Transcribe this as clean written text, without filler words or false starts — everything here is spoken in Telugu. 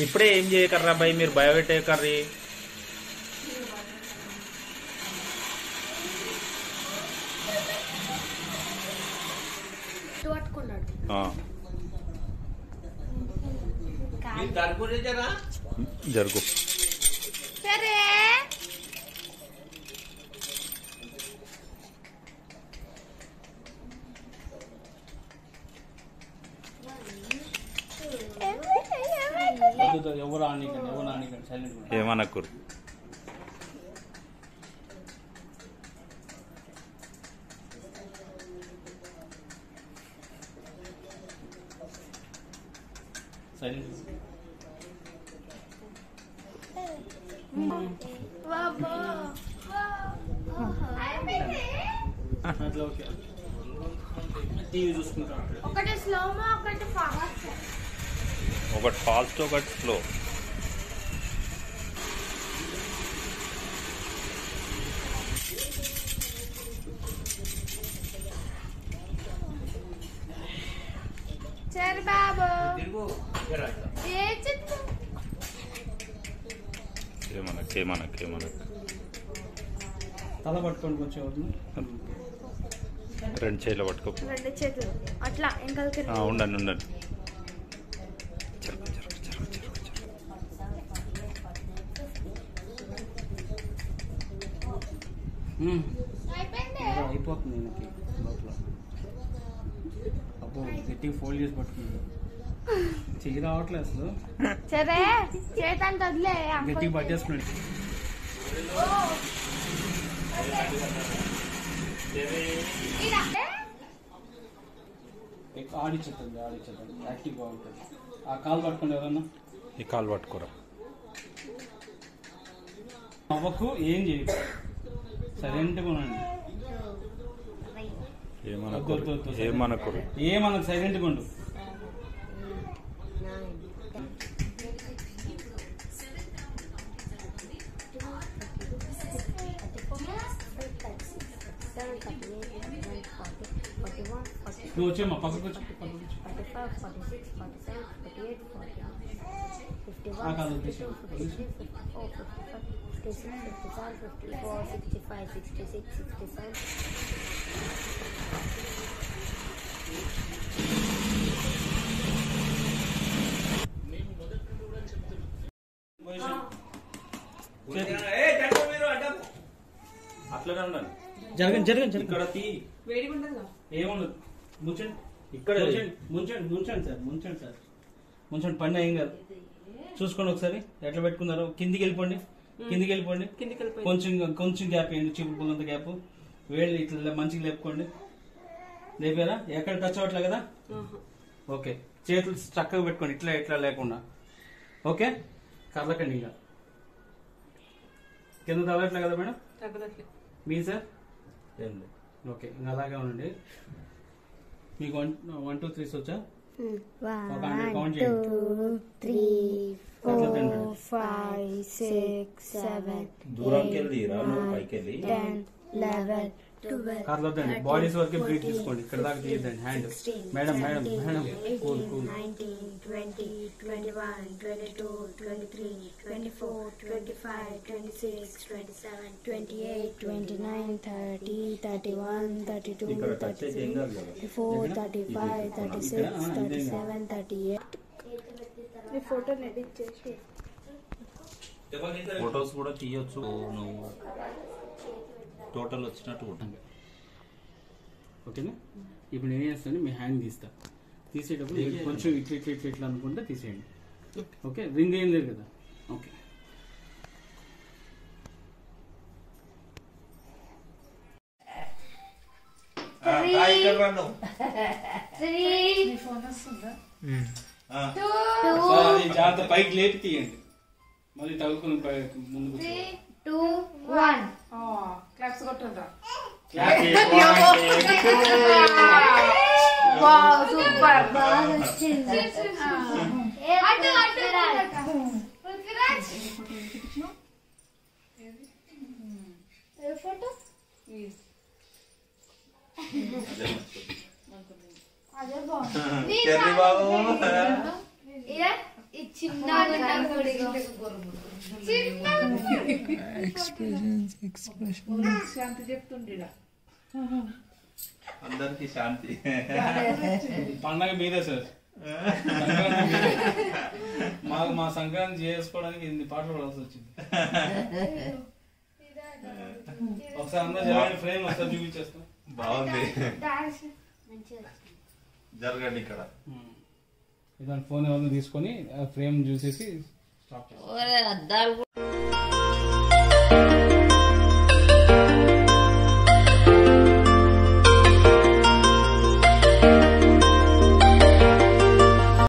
ఇప్పుడే ఏం చేయకర్రా బాయ్, మీరు భయపెట్టేకర్రీ. జరుగు ఏమనకు. ఒకటి ఫాస్ట్ ఒకటి స్లో. ఏమనకు తల పట్టుకోండి కొంచెం, రెండు చేతులు పట్టుకో. రెండు చేతులు అట్లా ఉండండి ఉండండి. అయిపోతుంది ఈయనకి లోపల. అబ్బో గట్టిగా ఫోల్డ్ చేసి పట్టుకుంది, చెయ్యి రావట్లేదు అసలు. సరే చేతంత వదిలే, గట్టిగా పట్టేసుకున్నాడు. ఆడిచ్చేద్దండి యాక్టివ్ బాగుంటుంది. ఆ కాలు పట్టుకోండి ఎవరన్నా. ఈ కాలు పట్టుకోరా. అవ్వకు ఏం చేయదు, సైలెంట్గా ఉండండి. ఏమనకు సైలెంట్గా ఉండు. నువ్వు వచ్చేమ్మా పక్కకు వచ్చి. అట్లనే ఉండండి. జరగండి ఇక్కడ ఏముండదు. ముంచండి ఇక్కడ ముంచండి సార్ పని ఏం కాదు. చూసుకోండి ఒకసారి ఎట్లా పెట్టుకున్నారు. కిందికి వెళ్ళిపోండి. కొంచెం గ్యాప్ వేయండి, చూపుకున్నంత గ్యాప్. వేళ్ళు ఇట్లా మంచిగా లేపుకోండి. లేపారా? ఎక్కడ టచ్ అవ్వట్లే కదా? ఓకే. చేతులు చక్కగా పెట్టుకోండి, ఇట్లా లేకుండా. ఓకే. కదలకండి ఇంకా. కింద తగలట్లే కదా మేడం? మీ సార్ ఓకే. ఇంకా అలాగే ఉండండి. మీకు 1 2 3 వచ్చా? 1 2 3 4 5 6 7 దూరంకి వెళ్ళి 10 11 కార్లొద్దండి. బాడీస్ వరకే బ్రీత్ తీసుకోండి. ఇక్కడ దాకా తీయద్దండి హ్యాండ్. Madam cool 19 20 21 22 23 24 25 26 27 28 29 30 31 32 34 35 36 37 38. ఈ ఫోటోని ఎడిట్ చేసి ఫొటోస్ కూడా తీయొచ్చు. నువ్వు టోటల్ వచ్చినట్టు ఉంటుంది. ఓకేనా? ఇప్పుడు నేను చేస్తాను, మీ హ్యాండ్ తీసేటప్పుడు కొంచెం ఇట్లా అనుకుంటే తీసేయండి. ఓకే. రింగ్ ఏం లేదు కదా? ఓకే. జాగ్రత్త పైకి లేపి తీయండి, మళ్ళీ తగులుకుని ముందుకు. 3 2 1 క్లాప్స్ కొట్టండి. Wow super. బాగా వచ్చింది. అటు పృథ్వీరాజ్ ఏ ఫోటో? అదే బాగుంది. చెర్రీ బాబు. ఇదే శాంతి చెప్తుండే అందరికి శాంతి. పండగ మీదే సార్. సంక్రాంతి మీదే. మా సంక్రాంతి చేసుకోవడానికి ఇన్ని పాటలు పడాల్సి వచ్చింది. ఒకసారి అందరూ జరగండి, ఫ్రేమ్ ఒకసారి చూపించేస్తాం. బాగుంది, జరగండి ఇక్కడ. ఇదాని ఫోన్ ఎవరిని తీసుకొని ఫ్రేమ్ చూసేసి స్టాప్ చేస్తాం.